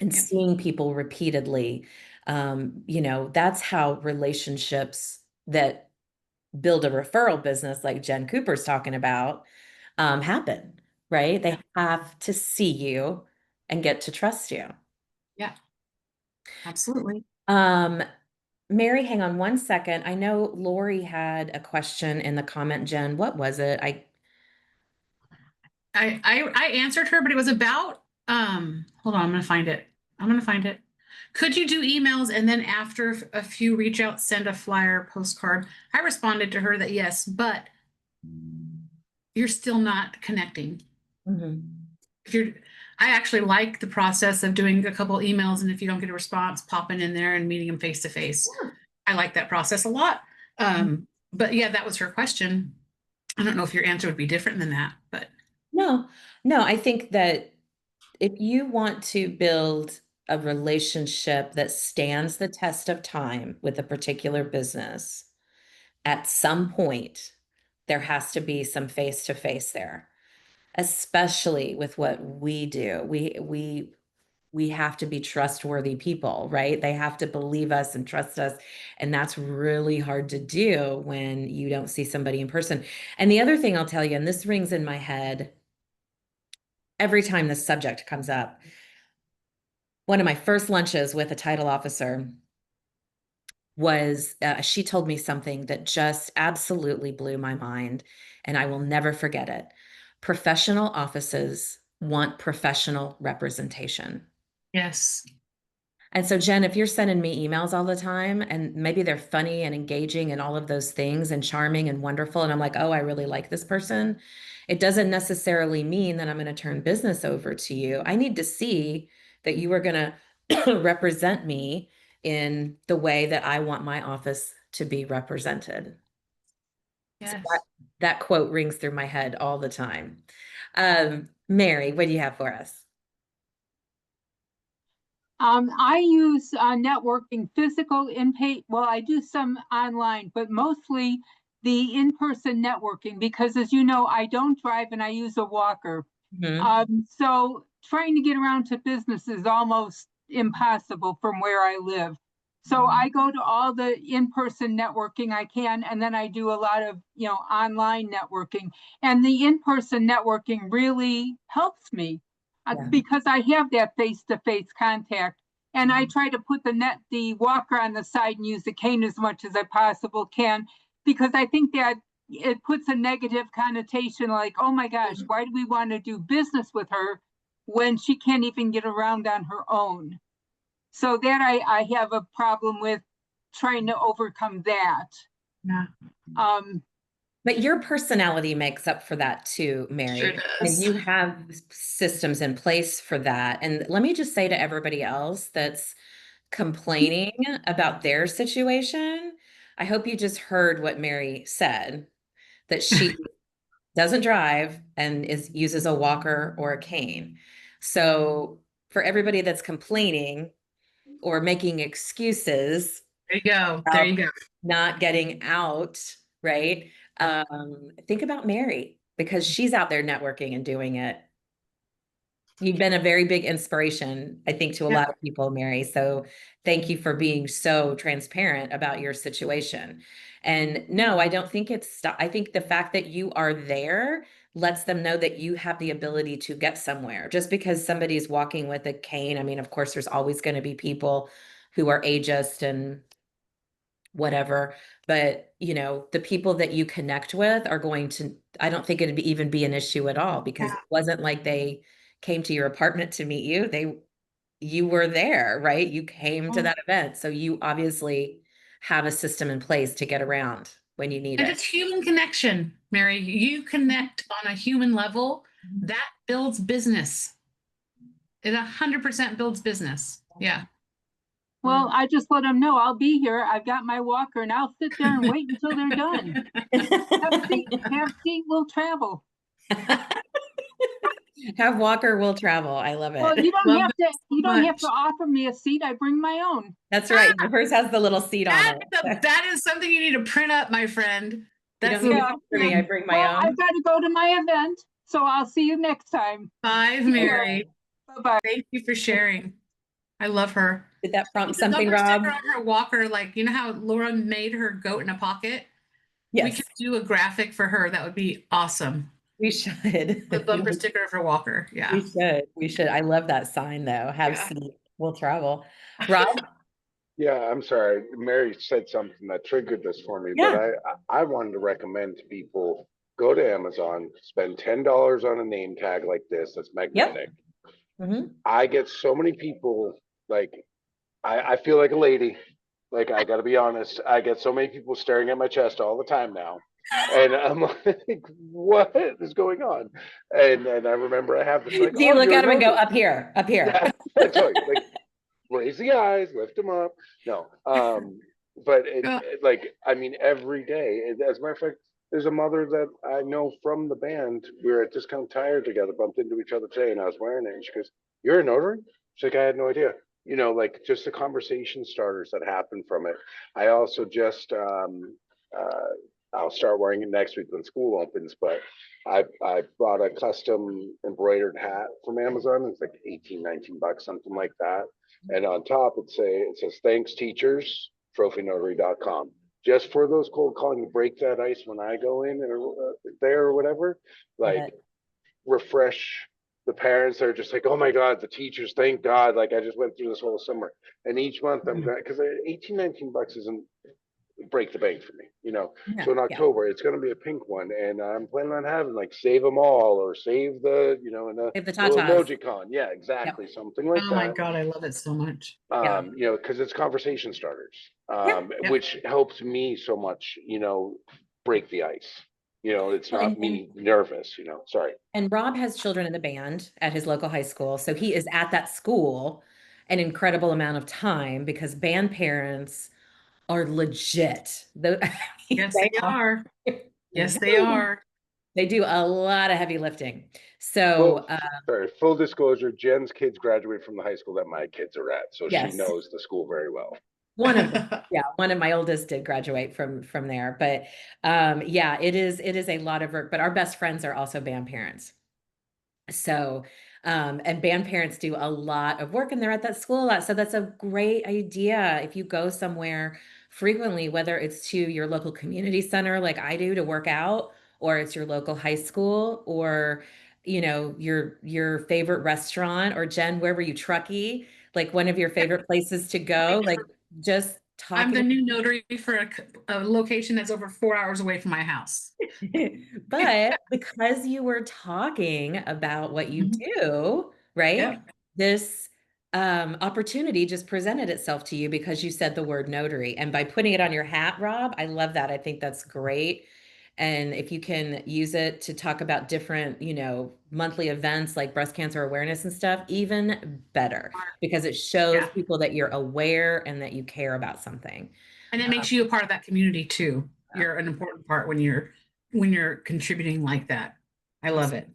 and Yeah. seeing people repeatedly. That's how relationships that build a referral business, like Jen Cooper's talking about, happen, right? They have to see you and get to trust you. Yeah, absolutely. Mary, hang on one second. I know Lori had a question in the comment, Jen. What was it? I answered her, but it was about hold on, I'm gonna find it. Could you do emails and then after a few reach outs, send a flyer, postcard? I responded to her that yes, but you're still not connecting. Mhm. If you're, I actually like the process of doing a couple emails, and if you don't get a response, popping in there and meeting them face to face. I like that process a lot. But yeah, that was her question. I don't know if your answer would be different than that, but No, no, I think that if you want to build a relationship that stands the test of time with a particular business, at some point, there has to be some face to face there, especially with what we do. We have to be trustworthy people, right? They have to believe us and trust us. And that's really hard to do when you don't see somebody in person. And the other thing I'll tell you, and this rings in my head every time this subject comes up, one of my first lunches with a title officer was she told me something that just absolutely blew my mind, and I will never forget it. Professional offices want professional representation. yes. And so, Jen, if you're sending me emails all the time and maybe they're funny and engaging and all of those things and charming and wonderful, and I'm like, oh, I really like this person, it doesn't necessarily mean that I'm going to turn business over to you. I need to see that you are going to represent me in the way that I want my office to be represented. So Yes. that quote rings through my head all the time. Mary, what do you have for us? I use networking physical well, I do some online, but mostly the in-person networking because as you know, I don't drive and I use a walker. Mhm. So trying to get around to business is almost impossible from where I live. So I go to all the in-person networking I can, and then I do a lot of, online networking. And the in-person networking really helps me Yeah. because I have that face-to-face contact. And I try to put the walker on the side and use the cane as much as I possible can, because I think that it puts a negative connotation like, oh my gosh, why do we want to do business with her when she can't even get around on her own? So that I have a problem with trying to overcome that. Yeah. Um, But your personality makes up for that too, Sure Mary. And does. you have systems in place for that. And let me just say to everybody else that's complaining about their situation, I hope you just heard what Mary said, that she doesn't drive and uses a walker or a cane. So for everybody that's complaining or making excuses There you go. There you go. not getting out, right? Think about Mary because she's out there networking and doing it. You've been a very big inspiration, I think, to a Yeah. lot of people, Mary. So thank you for being so transparent about your situation. And no, I don't think I think the fact that you are there lets them know that you have the ability to get somewhere. Just because somebody's walking with a cane, I mean, of course, there's always going to be people who are ageist and whatever, but the people that you connect with are going to, I don't think it'd even be an issue at all because Yeah. it wasn't like they came to your apartment to meet you. You were there, right? You came to that event. So you obviously have a system in place to get around when you need And it. it's human connection, Mary. You connect on a human level. That builds business. It 100% builds business. Yeah. well, I just let them know I'll be here. I've got my walker and I'll sit there and wait until they're done. Have seat, will travel. Have Walker will travel. I love Well, it. Love that so you don't have to much. offer me a seat. I bring my own. That's right. Hers has the little seat on it. That is something you need to print up, my friend. You That's don't need the to Yeah, speak for yeah. me. I bring my Well, I've own. got to go to my event, so I'll see you next time. five, Mary. Bye-bye. Thank you for sharing. I love her. Did that prompt Put the something, bumper sticker Rob? on her walker, like you know how Laura made her goat in a pocket? We Yes, could do a graphic for her. That would be awesome. we should. The bumper sticker of her walker. We Yeah. should. We should. I love that sign though. Have Yeah. seat, we'll travel. Rob? Yeah, I'm sorry. Mary said something that triggered this for me, but Yeah. I wanted to recommend to people go to Amazon, spend $10 on a name tag like this that's Yep. magnetic. Mhm. I get so many people like I feel like a lady. Like I gotta be honest, I get so many people staring at my chest all the time now. And I'm like, what is going on? And I remember I have this like, Do you oh, look you're a at him and go, notary. up here, up here? Yeah, I tell you, like raise the eyes, lift them up. No, but Yeah. like I mean, every day. As a matter of fact, there's a mother that I know from the band. We were at Discount Tire together, bumped into each other today, and I was wearing it. And she goes, "You're a notary?" She's like, "I had no idea." You know, like just the conversation starters that happen from it. I also just I'll start wearing it next week when school opens, but I bought a custom embroidered hat from Amazon. It's like 18, 19 bucks, something like that. And on top, it says, thanks, teachers, trophynotary.com. Just for those cold calling, break that ice when I go in or there or whatever, Love like it. refresh the parents are just like, oh my God, the teachers, thank God. Like I just went through this whole summer. And each month I'm going, because 18, 19 bucks isn't break the bank for me, you know. Yeah, So in yeah. October, it's going to be a pink one, and I'm planning on having like save them all or save the, you know, in a Save the little tatas. emoji con. Yeah, Yep. exactly, something like Oh my that. God, I love it so much. Yeah. You know, because it's conversation starters, Yeah. Yep. which helps me so much, you know, break the ice. You know, it's Well, not me nervous, you know. Sorry. and Rob has children in the band at his local high school. So he is at that school an incredible amount of time because band parents are legit. Yes, They they are. are. Yes, they Woo. are. They do a lot of heavy lifting. Full, So, sorry, full disclosure, Jen's kids graduate from the high school that my kids are at, so she yes, knows the school very well. one of them. Yeah, one of my oldest did graduate from there. But yeah, it is a lot of work. But our best friends are also band parents. So, and band parents do a lot of work and they're at that school a lot. So that's a great idea. If you go somewhere frequently, whether it's to your local community center like I do to work out, or it's your local high school, or your favorite restaurant, or Jen, where were you, Truckee? Like one of your favorite places to go, like just I'm the talking. new notary for a location that's over 4 hours away from my house. But because you were talking about what you Mhm. do, right? Yep. This opportunity just presented itself to you because you said the word notary. And by putting it on your hat, Rob, I love that. I think that's great. And if you can use it to talk about different, monthly events like breast cancer awareness and stuff, even better because it shows Yeah. people that you're aware and that you care about something. And it makes you a part of that community too. You're an important part when you're contributing like that. I love it.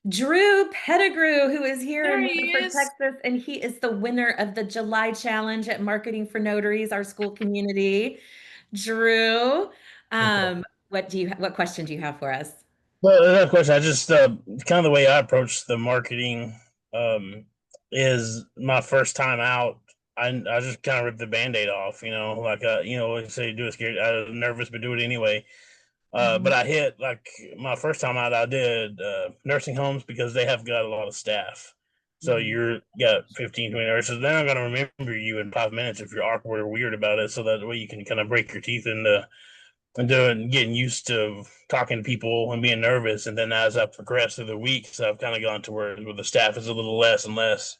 Drew Pettigrew, who is here There in he Rutherford, is. Texas, and he is the winner of the July Challenge at Marketing for Notaries, our school community. Drew, what question do you have for us? Well, another question. I just kind of the way I approach the marketing um, is my first time out. I just kind of ripped the band-aid off, like say do it scared. I was nervous, but do it anyway. But Mhm. I hit like my first time out. I did nursing homes because they have got a lot of staff. So Mhm. you're got 15, 20 nurses. They're not going to remember you in 5 minutes if you're awkward or weird about it. So that way you can kind of break your teeth into and doing getting used to talking to people and being nervous. And then as I progressed through the weeks, I've kind of gone to where the staff is a little less and less.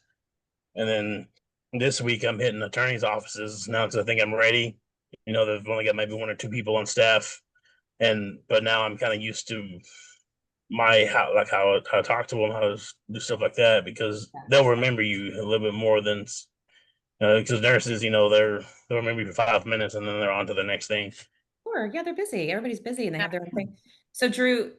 And then this week I'm hitting attorneys' offices now because I think I'm ready. They've only got maybe one or two people on staff, and but now I'm kind of used to how I talk to them, how to do stuff like that because they'll remember you a little bit more than because nurses, they'll remember you for 5 minutes and then they're on to the next thing. Sure. Yeah, they're busy. Everybody's busy and they Yeah. have their own thing. So, Drew,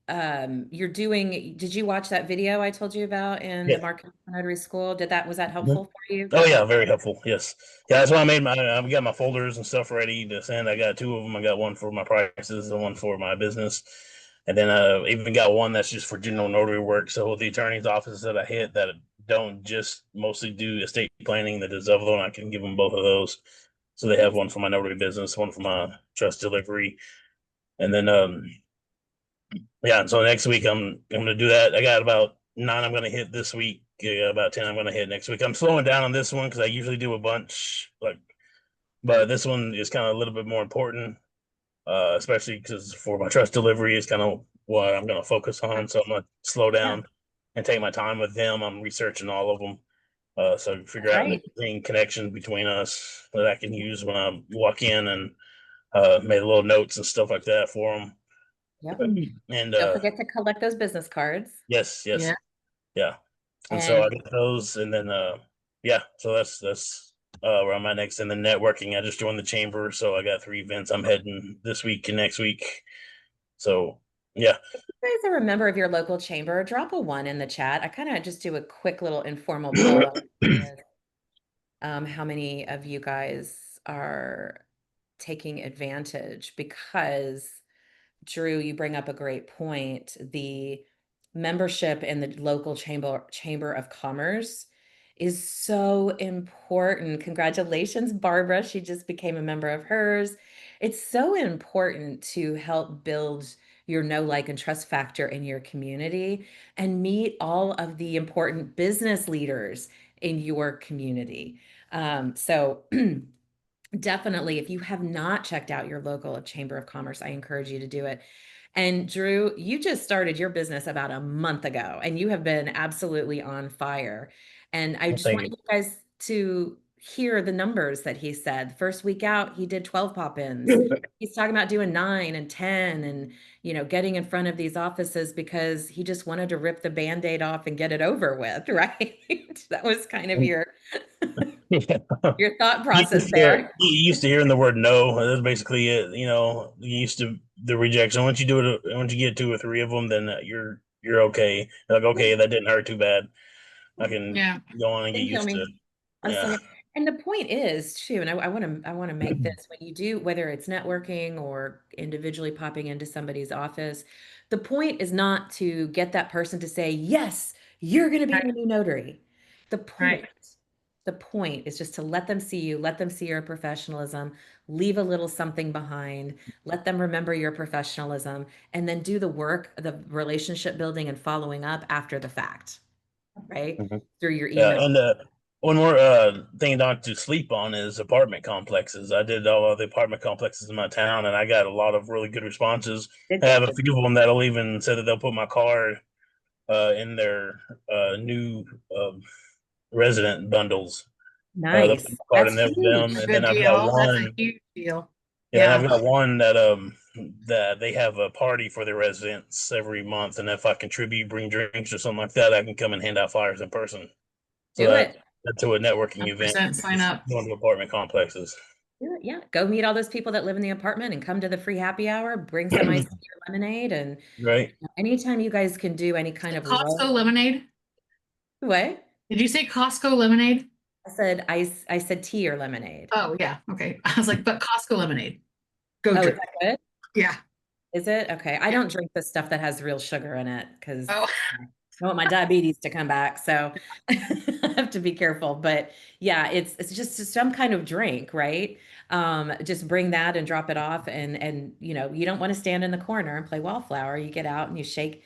did you watch that video I told you about in the Yeah. Marketing for Notary School? Was that helpful for you? Oh yeah, very helpful. Yes, yeah. That's why I got my folders and stuff ready to send. I got two of them. I got one for my prices and one for my business, and then I even got one that's just for general notary work. So the attorney's office that I hit that don't just mostly do estate planning, that does other one, I can give them both of those. So they have one for my notary business, one for my trust delivery, and then yeah. And so next week I'm gonna do that. I got about 9 I'm gonna hit this week. Yeah, about 10 I'm gonna hit next week. I'm slowing down on this one because I usually do a bunch, but this one is kind of a little bit more important, especially because for my trust delivery is kind of what I'm gonna focus on. So I'm gonna slow Yeah, down and take my time with them. I'm researching all of them. So figure that's out right. the connections between us that I can use when I walk in and made little notes and stuff like that for them. Yep. And Don't forget to collect those business cards. yes, Yeah. yeah. And so I And got those, and then yeah, so that's where I'm at next. And then networking, I just joined the chamber, so I got 3 events I'm heading this week and next week. So yeah. if you guys are a member of your local chamber, drop a 1 in the chat. I kind of just do a quick little informal poll. I'm curious, how many of you guys are taking advantage, because Drew, you bring up a great point. The membership in the local chamber of commerce is so important. Congratulations, Barbara. She just became a member of hers. It's so important to help build your know, like, and trust factor in your community and meet all of the important business leaders in your community. So definitely, if you have not checked out your local Chamber of Commerce, I encourage you to do it. And Drew, you just started your business about a month ago, and you have been absolutely on fire. And I just Thank want you. you guys to hear the numbers that he said. First week out, he did 12 pop-ins. He's talking about doing 9 and 10 and, getting in front of these offices because he just wanted to rip the Band-Aid off and get it over with, right? That was kind of your Yeah. your thought You process used to, there. you used to hearing the word no. That's basically it. You used to the rejection. Once you do it, once you get 2 or 3 of them, then you're okay. You're like, okay, that didn't hurt too bad. I can Yeah. go on and get Didn't kill used to me. it. I'm still Yeah. here. And the point is too, and I want to make this, when you do, whether it's networking or individually popping into somebody's office, the point is not to get that person to say, yes, you're going to be Right. my new notary. The Right. point, the point is just to let them see you, let them see your professionalism, leave a little something behind, let them remember your professionalism, and then do the work, the relationship building and following up after the fact, right? Mhm. Through your Yeah, email. and one more thing not to sleep on is apartment complexes. I did all of the apartment complexes in my town, and I got a lot of really good responses. Did I you? have a few of them that'll even say that they'll put my car in their new resident bundles. They'll put Nice. my card in That's there with them, A huge. and then good I've got deal. That's a one. huge deal. Yeah, and Yeah. I've got one that they have a party for their residents every month, and if I contribute, bring drinks or something like that, I can come and hand out flyers in person. So Do it. that's to a networking event, 100% sign up. going to apartment complexes. Do it. Yeah. Go meet all those people that live in the apartment and come to the free happy hour. Bring some iced tea or lemonade. And Right. anytime you guys can do any kind of Costco lemonade. what? Did you say Costco lemonade? I said tea or lemonade. Oh, yeah. Okay. I was like, but Costco lemonade. Go Oh, is drink. that good? Yeah. Is it? Okay. I Yeah. don't drink the stuff that has real sugar in it because Oh, I don't want my diabetes to come back. So I have to be careful. But yeah, it's just some kind of drink, right? Just bring that and drop it off. And you don't want to stand in the corner and play wallflower. You get out and you shake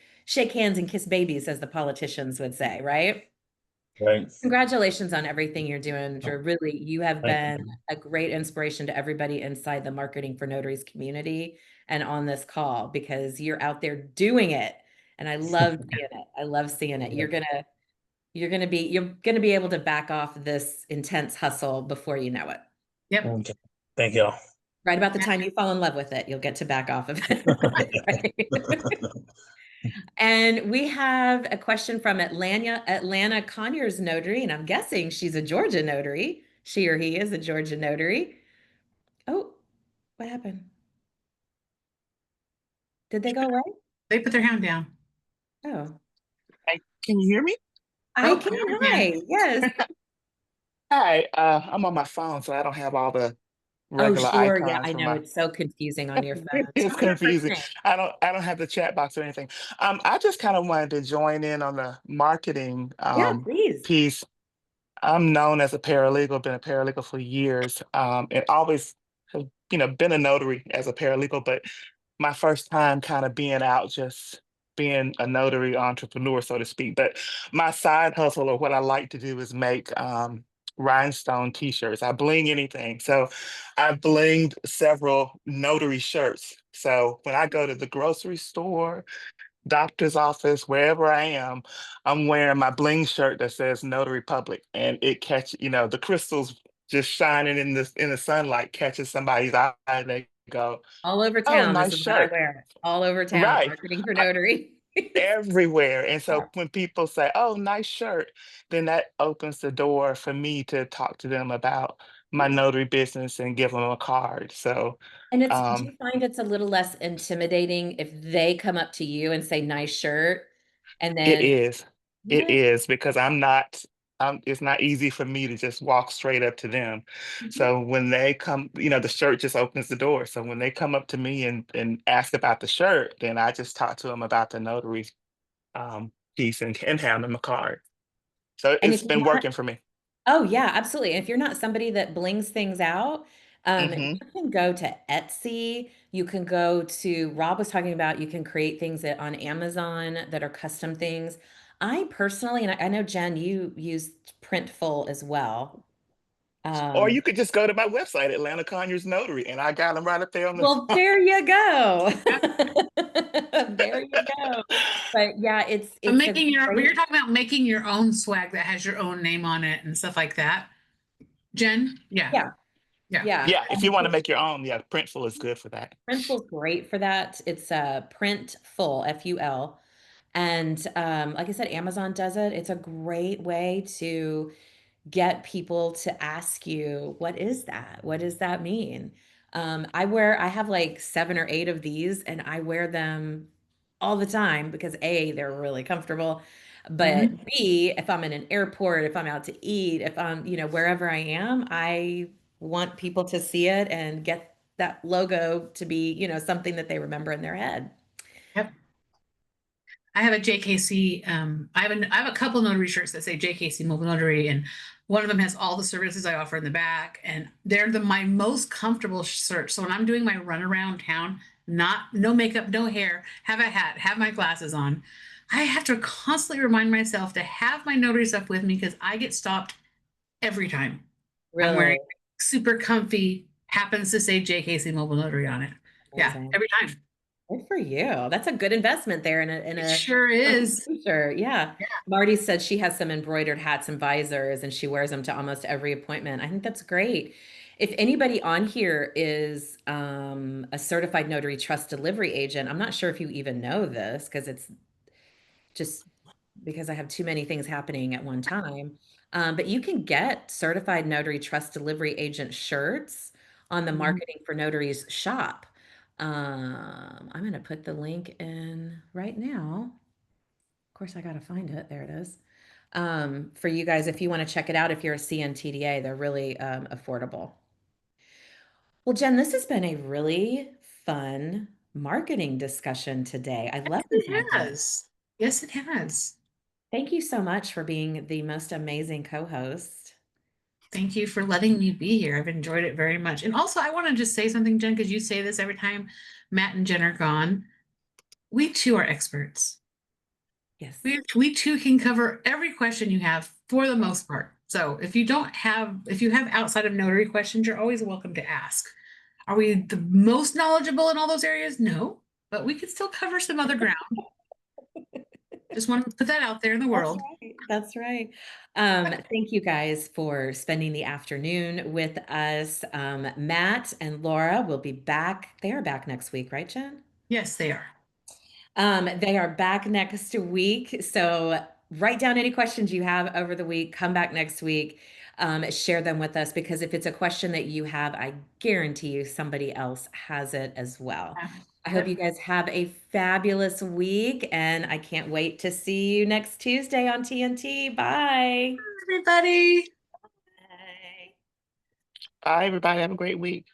hands and kiss babies, as the politicians would say, right? Right. Congratulations on everything you're doing, Drew. Really, you have Thank been you. a great inspiration to everybody inside the Marketing for Notaries community and on this call, because you're out there doing it. And I love seeing it. I love seeing it. You're gonna be able to back off this intense hustle before you know it. yep. Okay. Thank y'all. Right about the time you fall in love with it, you'll get to back off of it. Right? And we have a question from Atlanta Conyers Notary, and I'm guessing she's a Georgia notary. She or he is a Georgia notary. Oh, what happened? Did they go away? They put their hand down. Oh, Hey, can you hear me? I Oh, can. now we Hi. can. Yes. Hi, I'm on my phone, so I don't have all the Oh, regular sure. Yeah, icons I for know my. it's so confusing on your phone. It's Tell me your first confusing. name. I don't have the chat box or anything. I just kind of wanted to join in on the marketing Yeah, please. piece. I'm known as a paralegal, been a paralegal for years, and always have, been a notary as a paralegal, but my first time kind of being out, just being a notary entrepreneur, so to speak. But my side hustle, or what I like to do, is make rhinestone t-shirts. I bling anything. So I blinged several notary shirts. So when I go to the grocery store, doctor's office, wherever I am, I'm wearing my bling shirt that says Notary Public, and it catch, the crystals just shining in the sunlight catches somebody's eye. They go, All over "Oh, town, this nice is what I shirt." wear. All over town, Right. marketing for notary. Everywhere. And Yeah. so when people say, "Oh, nice shirt," then that opens the door for me to talk to them about my Yeah. notary business and give them a card. So, And do um, you find it's a little less intimidating if they come up to you and say, nice shirt, and it then is. It what? is because it's not easy for me to just walk straight up to them. Mhm. So when they come, the shirt just opens the door. So when they come up to me and ask about the shirt, then I just talk to them about the notary piece and hand them a card. So And if it's you're been not, working for me. oh yeah, absolutely. And if you're not somebody that blings things out, Hmm. you can go to Etsy. You can go to, Rob was talking about, you can create things on Amazon that are custom things. I personally, and I know Jen, you use Printful as well. Or Um, you could just go to my website, Atlanta Conyers Notary, and I got them right up there on the. well, there you go. There you go. But yeah, But it's a but you're great, talking about making your own swag that has your own name on it and stuff like that. Jen? Yeah. yeah, Yeah. yeah. Yeah, if you want to make your own, yeah, Printful is good for that. Printful's great for that. It's Printful, Ful. And like I said, Amazon does it. It's a great way to get people to ask you, what is that? What does that mean? I have like 7 or 8 of these and I wear them all the time because A, they're really comfortable. But Hmm. B, if I'm in an airport, if I'm out to eat, if I'm, wherever I am, I want people to see it and get that logo to be, something that they remember in their head. Yep. I have a JKC. I have a couple notary shirts that say JKC Mobile Notary, and one of them has all the services I offer in the back, and they're my most comfortable shirts. So when I'm doing my run around town, no makeup, no hair, have a hat, have my glasses on, I have to constantly remind myself to have my notary stuff with me because I get stopped every time. I'm wearing Really super comfy, happens to say JKC Mobile Notary on it. Yeah, amazing. every time. Good for you. That's a good investment there in It a sure is. t-shirt. Yeah. Yeah. Marty said she has some embroidered hats and visors and she wears them to almost every appointment. I think that's great. If anybody on here is a certified notary trust delivery agent, I'm not sure if you even know this because it's just because I have too many things happening at one time. But you can get certified notary trust delivery agent shirts on the Mhm. Marketing for Notaries shop. I'm going to put the link in right now. Of course, I got to find it. There it is. For you guys, if you want to check it out, if you're a CNTDA, they're really affordable. Well, Jen, this has been a really fun marketing discussion today. I love these It ideas. has. Yes, it has. Thank you so much for being the most amazing co-host. Thank you for letting me be here. I've enjoyed it very much. And also, I want to just say something, Jen, because you say this every time Matt and Jen are gone. We too are experts. Yes. We too can cover every question you have for the most part. So if you have outside of notary questions, you're always welcome to ask. Are we the most knowledgeable in all those areas? No, but we could still cover some other ground. Just want to put that out there in the That's world. right. That's right. Thank you guys for spending the afternoon with us. Matt and Laura will be back. They are back next week, right, Jen? Yes, they are. They are back next week. So write down any questions you have over the week. Come back next week. Share them with us because if it's a question that you have, I guarantee you somebody else has it as well. Yeah. I hope Yep. you guys have a fabulous week and I can't wait to see you next Tuesday on TNT. Bye. Everybody. Bye. Bye, everybody. Have a great week.